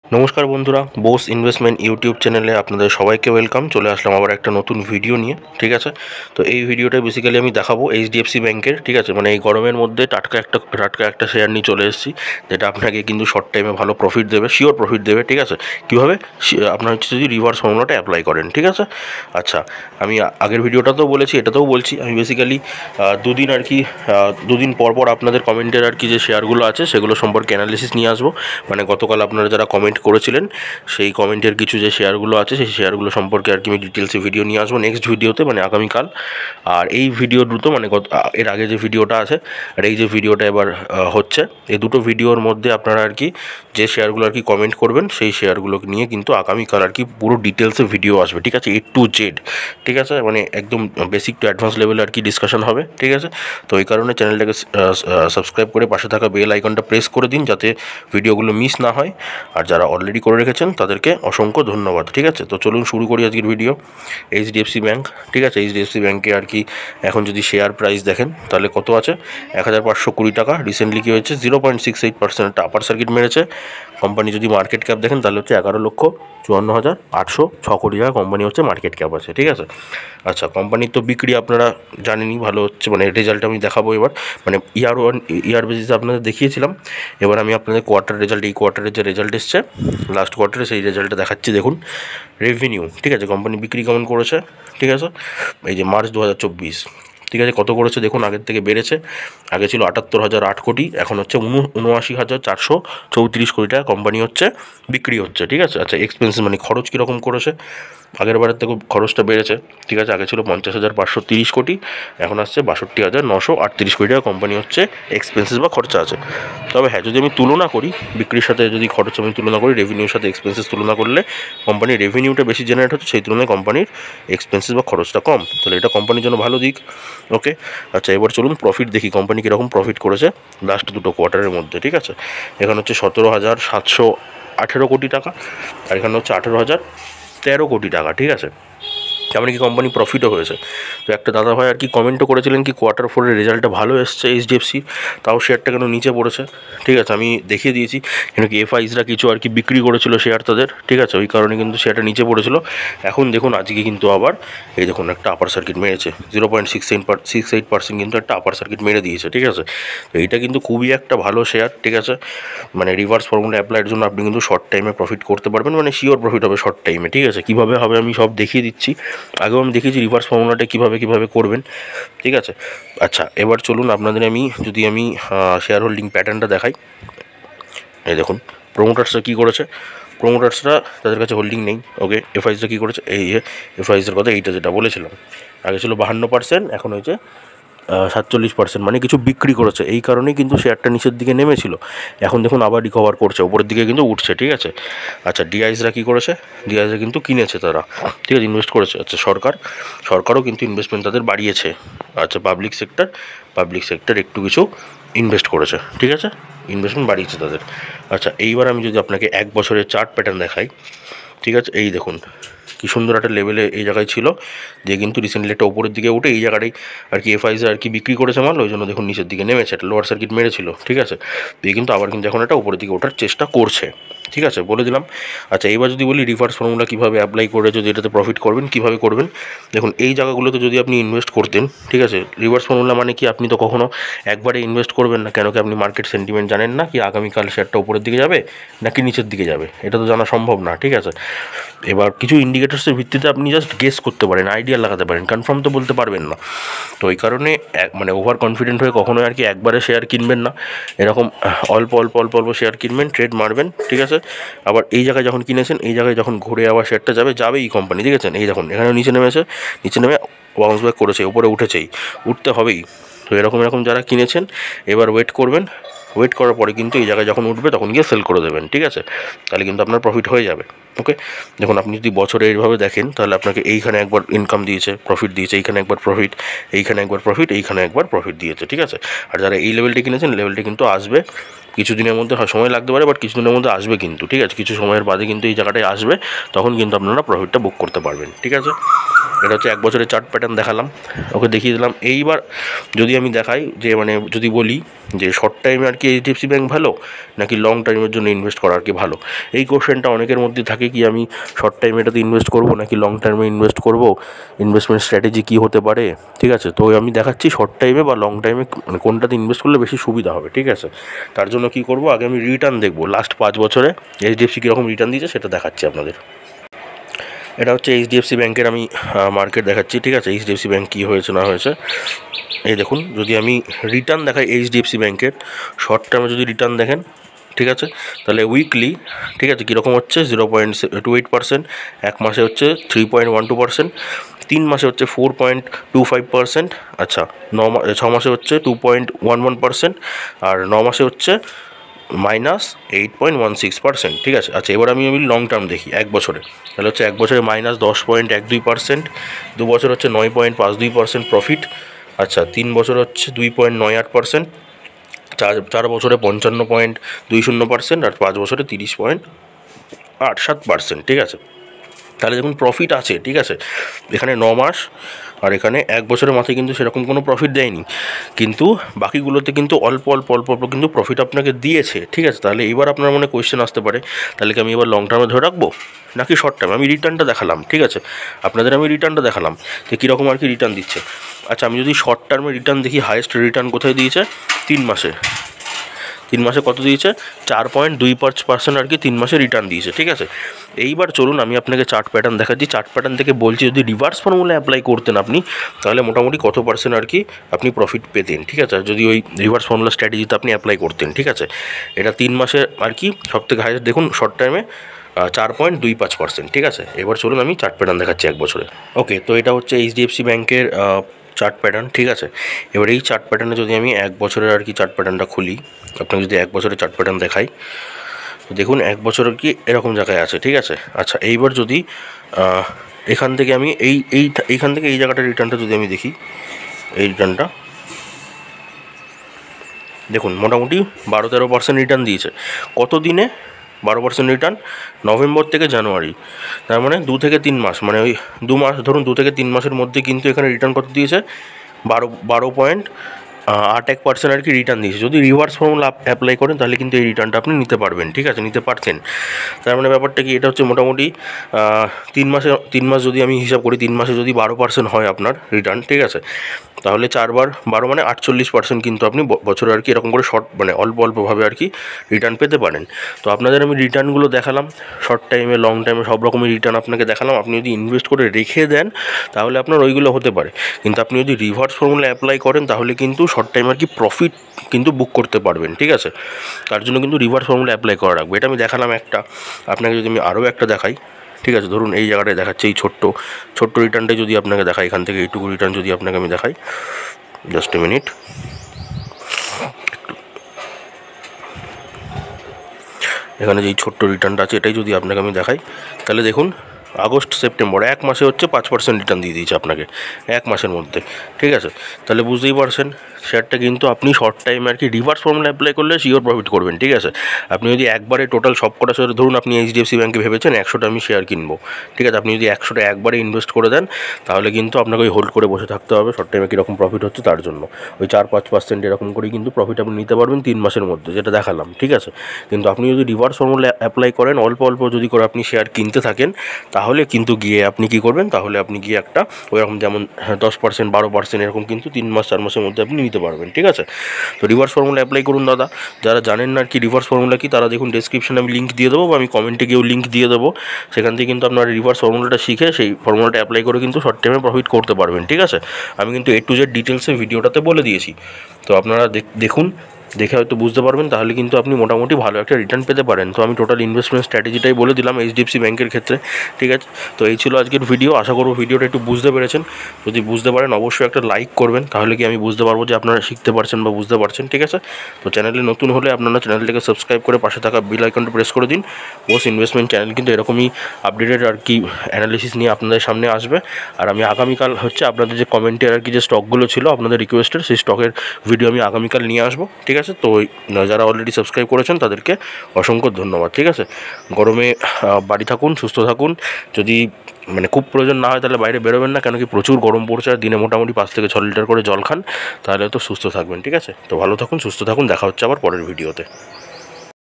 নমস্কার বন্ধুরা, Bose investment YouTube চ্যানেলে আপনাদের সবাইকে ওয়েলকাম। চলে আসলাম আবার একটা নতুন ভিডিও নিয়ে। ঠিক আছে, তো এই ভিডিওটা বেসিক্যালি আমি দেখাবো এইচডিএফসি ব্যাংকের। ঠিক আছে, মানে এই গরমের মধ্যে টাটকা একটা শেয়ার নিয়ে চলে এসেছি, যেটা আপনাকে কিন্তু শর্ট টাইমে ভালো প্রফিট দেবে, শিওর প্রফিট দেবে। ঠিক আছে, কীভাবে? আপনার হচ্ছে যদি রিভার্স ফর্মুলাটা অ্যাপ্লাই করেন। ঠিক আছে, আচ্ছা, আমি আগের ভিডিওটাতেও বলেছি, এটাতেও বলছি। আমি বেসিক্যালি দুদিন পর পর আপনাদের কমেন্টের যে শেয়ারগুলো আছে সেগুলো সম্পর্কে অ্যানালিসিস নিয়ে আসবো। মানে গতকাল আপনারা যারা কমেন্ট করেছিলেন সেই কমেন্টের কিছু যে শেয়ারগুলো আছে সেই শেয়ারগুলো সম্পর্কে আমি ডিটেলসে ভিডিও নিয়ে আসবো নেক্সট ভিডিওতে, মানে আগামীকাল। আর এই ভিডিও দ্রুত এর আগে যে ভিডিওটা আছে আর এই যে ভিডিওটা এবার হচ্ছে, এই দুটো ভিডিওর মধ্যে আপনারা যে শেয়ারগুলো কমেন্ট করবেন সেই শেয়ারগুলোকে নিয়ে কিন্তু আগামীকাল পুরো ডিটেলসে ভিডিও আসবে। ঠিক আছে, A to Z। ঠিক আছে, মানে একদম বেসিক টু অ্যাডভান্স লেভেলে ডিসকাশন হবে। ঠিক আছে, তো এই কারণে চ্যানেলটাকে সাবস্ক্রাইব করে পাশে থাকা বেল আইকনটা প্রেস করে দিন, যাতে ভিডিওগুলো মিস না হয়। আর যারা অলরেডি করে রেখেছেন তাদেরকে অসংখ্য ধন্যবাদ। ঠিক আছে, তো চলুন শুরু করি আজকের ভিডিও। HDFC bank. ঠিক আছে, এইচডিএফসি ব্যাংকে এখন যদি শেয়ার প্রাইস দেখেন তাহলে কত আছে? 1520 টাকা। রিসেন্টলি কী হয়েছে? 0.68% একটা আপার সার্কিট মেরেছে। কোম্পানি যদি মার্কেট ক্যাপ দেখেন তাহলে হচ্ছে 11,54,806 কোটি টাকা কোম্পানি হচ্ছে মার্কেট ক্যাপ আছে। ঠিক আছে, আচ্ছা, কোম্পানির তো বিক্রি আপনারা জানেনই ভালো হচ্ছে। মানে রেজাল্ট আমি দেখাবো এবার, মানে ইয়ার বেসিসে আপনাদের দেখিয়েছিলাম। এবার আমি আপনাদের এই কোয়ার্টারের যে রেজাল্ট এসছে লাস্ট কোয়ার্টারে, সেই রেজাল্টটা দেখাচ্ছি। দেখুন রেভিনিউ। ঠিক আছে, কোম্পানি বিক্রি কেমন করেছে? ঠিক আছে, এই যে মার্চ 2024। ঠিক আছে, কত করেছে দেখুন, আগের থেকে বেড়েছে। আগে ছিল 78,008 কোটি, এখন হচ্ছে 79,434 কোটি টাকা কোম্পানি হচ্ছে বিক্রি হচ্ছে। ঠিক আছে, আচ্ছা, এক্সপেন্সিভ মানে খরচ কীরকম করেছে? আগের বারের থেকে খরচটা বেড়েছে। ঠিক আছে, আগে ছিল 50,530 কোটি, এখন আসছে 62,938 কোটি টাকা কোম্পানি হচ্ছে এক্সপেন্সেস বা খরচা আছে। তবে হ্যাঁ, যদি আমি তুলনা করি বিক্রির সাথে, যদি খরচ আমি তুলনা করি রেভিনিউর সাথে, এক্সপেন্সেস তুলনা করলে কোম্পানির রেভিনিউটা বেশি জেনারেট হচ্ছে, সেই তুলনায় কোম্পানির এক্সপেন্সেস বা খরচটা কম। তাহলে এটা কোম্পানির জন্য ভালো দিক। ওকে, আচ্ছা, এবার চলুন প্রফিট দেখি কোম্পানি কীরকম প্রফিট করেছে লাস্ট দুটো কোয়ার্টারের মধ্যে। ঠিক আছে, এখানে হচ্ছে 17,718 কোটি টাকা, আর এখানে হচ্ছে 18,013 কোটি টাকা। ঠিক আছে, তেমন কোম্পানি প্রফিটও হয়েছে। তো একটা দাদাভাই কমেন্টও করেছিলেন Q4 রেজাল্টটা ভালো এসছে এইচডিএফসি, তাও শেয়ারটা কেন নিচে পড়েছে। ঠিক আছে, আমি দেখিয়ে দিয়েছি কেন কি এফআইসরা কিছু বিক্রি করেছিল শেয়ার তাদের। ঠিক আছে, ওই কারণে কিন্তু শেয়ারটা নিচে পড়েছিল। এখন দেখুন আজকে কিন্তু আবার এই দেখুন একটা আপার সার্কিট মেরেছে, 0.68% কিন্তু একটা আপার সার্কিট মেরে দিয়েছে। ঠিক আছে, তো এইটা কিন্তু খুবই একটা ভালো শেয়ার। ঠিক আছে, মানে রিভার্স ফর্মুলা অ্যাপ্লাইয়ের জন্য আপনি কিন্তু শর্ট টাইমে প্রফিট করতে পারবেন, মানে শিওর প্রফিট হবে শর্ট টাইমে। ঠিক আছে, কীভাবে হবে আমি সব দেখিয়ে দিচ্ছি। আগেও আমি দেখিয়েছি রিভার্স ফর্মুলাটা কীভাবে করবেন। ঠিক আছে, আচ্ছা, এবার চলুন আপনাদের যদি আমি শেয়ার হোল্ডিং প্যাটার্নটা দেখাই। এই দেখুন প্রোমোটার্সরা কী করেছে। প্রোমোটার্সরা তাদের কাছে হোল্ডিং নেই। ওকে, এফআইসরা কী করেছে? এই এফআইসের কথা এইটা যেটা বলেছিলাম, আগে ছিল 52%, এখন হয়েছে 47%, মানে কিছু বিক্রি করেছে। এই কারণেই কিন্তু শেয়ারটা নিচের দিকে নেমেছিল। এখন দেখুন আবার রিকভার করছে, উপরের দিকে কিন্তু উঠছে। ঠিক আছে, আচ্ছা, ডিআইসরা কী করেছে? ডিআইসরা কিন্তু কিনেছে তারা। ঠিক আছে, ইনভেস্ট করেছে। আচ্ছা, সরকারও কিন্তু ইনভেস্টমেন্ট তাদের বাড়িয়েছে। আচ্ছা, পাবলিক সেক্টর একটু কিছু ইনভেস্ট করেছে। ঠিক আছে, ইনভেস্টমেন্ট বাড়িয়েছে তাদের। আচ্ছা, এইবার আমি যদি আপনাকে 1 বছরের চার্ট প্যাটার্ন দেখাই। ঠিক আছে, এই দেখুন কী সুন্দর একটা লেভেলে এই জায়গায় ছিল, যে কিন্তু রিসেন্টলি একটা উপরের দিকে উঠে এই জায়গাটাই এফআইসে বিক্রি করেছে মাল, ওই জন্য দেখুন নিচের দিকে নেমেছে, একটা লোয়ার সার্কিট মেরেছিল। ঠিক আছে, দিয়ে কিন্তু আবার কিন্তু এখন একটা উপরের দিকে ওঠার চেষ্টা করছে। ঠিক আছে, বলে দিলাম। আচ্ছা, এইবার যদি বলি রিভার্স ফর্মুলা কীভাবে অ্যাপ্লাই করে যদি এটাতে প্রফিট করবেন, কীভাবে করবেন দেখুন। এই জায়গাগুলোতে যদি আপনি ইনভেস্ট করতেন, ঠিক আছে, রিভার্স ফর্মুলা মানে কি, আপনি তো কখনো একবারে ইনভেস্ট করবেন না। কেন কি? আপনি মার্কেট সেন্টিমেন্ট জানেন না, কি আগামীকাল শেয়ারটা উপরের দিকে যাবে নাকি নিচের দিকে যাবে, এটা তো জানা সম্ভব না। ঠিক আছে, এবার কিছু ইন্ডিকেটার্সের ভিত্তিতে আপনি জাস্ট গেস করতে পারেন, আইডিয়া লাগাতে পারেন, কনফার্ম তো বলতে পারবেন না। তো এই কারণে মানে ওভার কনফিডেন্ট হয়ে কখনোই একবারে শেয়ার কিনবেন না। এরকম অল্প শেয়ার কিনবেন, ট্রেড মারবেন। ঠিক আছে, আবার এই জায়গায় যখন কিনেছেন, এই জায়গায় যখন ঘুরে আবার শেয়ারটা যাবেই কোম্পানি। দেখেছেন, এই দেখুন এখানে নিচে নেমে বাউন্স ব্যাক করেছে, উপরে উঠতে হবেই। তো এরকম যারা কিনেছেন এবার ওয়েট করবেন। ওয়েট করার পরে কিন্তু এই জায়গায় যখন উঠবে তখন গিয়ে সেল করে দেবেন। ঠিক আছে, তাহলে কিন্তু আপনার প্রফিট হয়ে যাবে। ওকে, দেখুন আপনি যদি বছরে এইভাবে দেখেন তাহলে আপনাকে এইখানে একবার ইনকাম দিয়েছে, প্রফিট দিয়েছে, এইখানে একবার প্রফিট, এইখানে একবার প্রফিট, এইখানে একবার প্রফিট দিয়েছে, ঠিক আছে। আর যারা এই লেভেলটি কিনেছেন, লেভেলটি কিন্তু আসবে কিছুদিনের মধ্যে, সময় লাগতে পারে, বাট কিছুদিনের মধ্যে আসবে কিন্তু, ঠিক আছে। কিছু সময়ের বাদে কিন্তু এই জায়গাটায় আসবে, তখন কিন্তু আপনারা প্রফিটটা বুক করতে পারবেন, ঠিক আছে। এটা হচ্ছে 1 বছরের চার্ট প্যাটার্ন দেখালাম, ওকে দেখিয়ে দিলাম। এইবার যদি আমি দেখাই যে মানে যদি বলি যে শর্ট টাইমে আর কি এইচডিএফসি ব্যাঙ্ক ভালো নাকি লং টাইমের জন্য ইনভেস্ট করা আর কি ভালো, এই কোশ্চেনটা অনেকের মধ্যে থাকে কি আমি শর্ট টাইমে এটাতে ইনভেস্ট করবো নাকি লং টাইমে ইনভেস্ট করবো, ইনভেস্টমেন্ট স্ট্র্যাটেজি কী হতে পারে, ঠিক আছে। তো আমি দেখাচ্ছি শর্ট টাইমে বা লং টাইমে মানে কোনটাতে ইনভেস্ট করলে বেশি সুবিধা হবে, ঠিক আছে। তার জন্য কী করবো, আগে আমি রিটার্ন দেখবো লাস্ট 5 বছরে এইচডিএফসি কীরকম রিটার্ন দিয়েছে সেটা দেখাচ্ছি আপনাদের। এটা হচ্ছে এইচডিএফসি ব্যাঙ্কের আমি মার্কেট দেখাচ্ছি, ঠিক আছে। এইচডিএফসি ব্যাঙ্ক কী হয়েছে না হয়েছে এই দেখুন। যদি আমি রিটার্ন দেখাই এইচডিএফসি ব্যাঙ্কের শর্ট টার্মে যদি রিটার্ন দেখেন, ঠিক আছে, তাহলে উইকলি, ঠিক আছে, কীরকম হচ্ছে 0.28%, 1 মাসে হচ্ছে 3.12%, 3 মাসে হচ্ছে 4.25%, আচ্ছা 6 মাসে হচ্ছে 2.11%, আর 9 মাসে হচ্ছে -8.16%, ঠিক আছে। আচ্ছা এবার আমি লং টার্ম দেখি 1 বছরে, তাহলে হচ্ছে 1 বছরে -10.12%, 2 বছর হচ্ছে 9.52% প্রফিট, আচ্ছা 3 বছর হচ্ছে 2.98%, 4 বছরে 55.20%, আর 5 বছরে 30.87%, ঠিক আছে। তাহলে দেখুন প্রফিট আছে, ঠিক আছে। এখানে 9 মাস আর এখানে 1 বছরের মাথায় কিন্তু সেরকম কোনো প্রফিট দেয়নি, কিন্তু বাকিগুলোতে কিন্তু অল্প অল্প অল্প অল্প কিন্তু প্রফিট আপনাকে দিয়েছে, ঠিক আছে। তাহলে এবার আপনার মনে কোয়েশ্চেন আসতে পারে তাহলে কি আমি এবার লং টার্মে ধরে রাখবো নাকি শর্ট টার্মে। আমি রিটার্নটা দেখালাম, ঠিক আছে, আপনাদের আমি রিটার্নটা দেখালাম যে কীরকম আর কি রিটার্ন দিচ্ছে। আচ্ছা আমি যদি শর্ট টার্মে রিটার্ন দেখি, হাইয়েস্ট রিটার্ন কোথায় দিয়েছে, 3 মাসে। 3 মাসে কত দিয়েছে, 4.25% আর কি 3 মাসে রিটার্ন দিয়েছে, ঠিক আছে। এইবার চলুন আমি আপনাকে চার্ট প্যাটার্ন দেখাচ্ছি। চার্ট প্যাটার্ন থেকে বলছি যদি রিভার্স ফর্মুলা অ্যাপ্লাই করতেন আপনি তাহলে মোটামুটি কত পার্সেন্ট আর কি আপনি প্রফিট পেতেন, ঠিক আছে, যদি ওই রিভার্স ফর্মুলা স্ট্র্যাটেজিতে আপনি অ্যাপ্লাই করতেন, ঠিক আছে। এটা 3 মাসে আর কি সবথেকে হাইয়েস্ট দেখুন শর্ট টাইমে 4.25%, ঠিক আছে। এবার চলুন আমি চার্ট প্যাটার্ন দেখাচ্ছি 1 বছরে। ওকে, তো এটা হচ্ছে এইচডিএফসি ব্যাঙ্কের চার্ট প্যাটার্ন, ঠিক আছে। এবার এই চার্ট প্যাটার্নে যদি আমি 1 বছরের আর কি চার্ট প্যাটার্নটা খুলি, আপনাকে যদি 1 বছরের চার্ট প্যাটার্ন দেখাই, দেখুন 1 বছর কি এরকম জায়গায় আছে, ঠিক আছে। আচ্ছা এইবার যদি এখান থেকে আমি এইখান থেকে এই জায়গাটার রিটার্নটা যদি আমি দেখি, এই রিটার্নটা দেখুন মোটামুটি 12-13% রিটার্ন দিয়েছে। কত দিনে 12% রিটার্ন, নভেম্বর থেকে জানুয়ারি, তার মানে 2 থেকে 3 মাস, মানে ওই 2 মাস ধরুন, 2 থেকে 3 মাসের মধ্যে কিন্তু এখানে রিটার্ন কত দিয়েছে, 12.81% আর কি রিটার্ন দিয়েছে। যদি রিভার্স ফর্মুলা অ্যাপ্লাই করেন তাহলে কিন্তু এই রিটার্নটা আপনি নিতে পারবেন, ঠিক আছে, নিতে পারতেন। তার মানে ব্যাপারটা কি, এটা হচ্ছে মোটামুটি 3 মাস যদি আমি হিসাব করি, 3 মাসে যদি 12% হয় আপনার রিটার্ন, ঠিক আছে, তাহলে 4 বার 12 মানে 48% কিন্তু আপনি বছরে আর কি এরকম করে শর্ট মানে অল্প অল্পভাবে আর কি রিটার্ন পেতে পারেন। তো আপনাদের আমি রিটার্নগুলো দেখালাম, শর্ট টাইমে লং টাইমে সব রকমের রিটার্ন আপনাকে দেখালাম। আপনি যদি ইনভেস্ট করে রেখে দেন তাহলে আপনার ওইগুলো হতে পারে, কিন্তু আপনি যদি রিভার্স ফর্মুলা অ্যাপ্লাই করেন তাহলে কিন্তু শর্ট টাইম আর কি প্রফিট কিন্তু বুক করতে পারবেন, ঠিক আছে। তার জন্য কিন্তু রিভার্স ফর্মুলা অ্যাপ্লাই করা রাখবে। এটা আমি দেখালাম একটা, আপনাকে যদি আমি আরও একটা দেখাই, ঠিক আছে, ধরুন এই জায়গাটায় দেখাচ্ছে এই ছোট্ট রিটার্নটাই যদি আপনাকে দেখাই, এখান থেকে এইটুকু রিটার্ন যদি আপনাকে আমি দেখাই, জাস্ট এ মিনিট, এখানে যে ছোট্ট রিটার্নটা আছে এটাই যদি আপনাকে আমি দেখাই, তাহলে দেখুন আগস্ট সেপ্টেম্বর 1 মাসে হচ্ছে 5% রিটার্ন দিয়ে দিয়েছে আপনাকে 1 মাসের মধ্যে, ঠিক আছে। তাহলে বুঝতেই পারছেন শেয়ারটা কিন্তু আপনি শর্ট টাইমে আর কি রিভার্স ফর্মুলা অ্যাপ্লাই করলে শিওর প্রফিট করবেন, ঠিক আছে। আপনি যদি একবারে টোটাল সব কটা শেয়ার, ধরুন আপনি এইচডিএফসি ব্যাঙ্কে ভেবেছেন 100টা আমি শেয়ার কিনবো, ঠিক আছে, আপনি যদি 100টা একবারে ইনভেস্ট করে দেন তাহলে কিন্তু আপনাকে ওই হোল্ড করে বসে থাকতে হবে শর্ট টাইমে কীরকম প্রফিট হচ্ছে তার জন্য। ওই 4-5% এরকম করেই কিন্তু প্রফিট আপনি নিতে পারবেন 3 মাসের মধ্যে, যেটা দেখালাম, ঠিক আছে। কিন্তু আপনি যদি রিভার্স ফর্মুলা অ্যাপ্লাই করেন, অল্প অল্প যদি করে আপনি শেয়ার কিনতে থাকেন, তাহলে কিন্তু গিয়ে আপনি কী করবেন, তাহলে আপনি গিয়ে একটা ওইরকম যেমন 10% 12% এরকম কিন্তু 3 মাস 4 মাসের মধ্যে আপনি নিতে পারবেন, ঠিক আছে। তো রিভার্স ফর্মুলা অ্যাপ্লাই করুন দাদা। যারা জানেন না আর কি রিভার্স ফর্মুলা কি, তারা দেখুন ডেসক্রিপশনে আমি লিঙ্ক দিয়ে দেবো বা আমি কমেন্টে গিয়েও লিঙ্ক দিয়ে দেবো, সেখান থেকে কিন্তু আপনারা রিভার্স ফর্মুলাটা শিখে সেই ফর্মুলাটা অ্যাপ্লাই করে কিন্তু শর্ট টাইমে প্রফিট করতে পারবেন, ঠিক আছে। আমি কিন্তু A to Z ডিটেলসে ভিডিওটাতে বলে দিয়েছি, তো আপনারা দেখুন দেখে হয়তো বুঝতে পারবেন, তাহলে কিন্তু আপনি মোটামুটি ভালো একটা রিটার্ন পেতে পারেন। তো আমি টোটাল ইনভেস্টমেন্ট স্ট্র্যাটেজিটাই বলে দিলাম এইচডিএফসি ব্যাংকের ক্ষেত্রে, ঠিক আছে। তো এই ছিল আজকের ভিডিও, আশা করব ভিডিওটা একটু বুঝতে পেরেছেন। যদি বুঝতে পারেন অবশ্যই একটা লাইক করবেন, তাহলে কি আমি বুঝতে পারবো যে আপনারা শিখতে পারছেন বা বুঝতে পারছেন, ঠিক আছে। তো চ্যানেলে নতুন হলে আপনারা চ্যানেলটাকে সাবস্ক্রাইব করে পাশে থাকা বেল আইকনটা প্রেস করে দিন। ওস ইনভেস্টমেন্ট চ্যানেল কিন্তু এরকমই আপডেটেড আর কি অ্যানালিসিস নিয়ে আপনাদের সামনে আসবে। আর আমি আগামীকাল হচ্ছে আপনাদের যে কমেন্টের আর কি যে স্টকগুলো ছিল আপনাদের রিকোয়েস্টের, সেই স্টকের ভিডিও আমি আগামীকাল নিয়ে আসবো, ঠিক আছে। তো যারা অলরেডি সাবস্ক্রাইব করেছেন তাদেরকে অসংখ্য ধন্যবাদ, ঠিক আছে। গরমে বাড়ি থাকুন, সুস্থ থাকুন। যদি মানে খুব প্রয়োজন না হয় তাহলে বাইরে বেরোবেন না, কেন কি প্রচুর গরম পড়ছে, আর দিনে মোটামুটি 5 থেকে 6 লিটার করে জল খান, তাহলে তো সুস্থ থাকবেন, ঠিক আছে। তো ভালো থাকুন, সুস্থ থাকুন, দেখা হচ্ছে আবার পরের ভিডিওতে।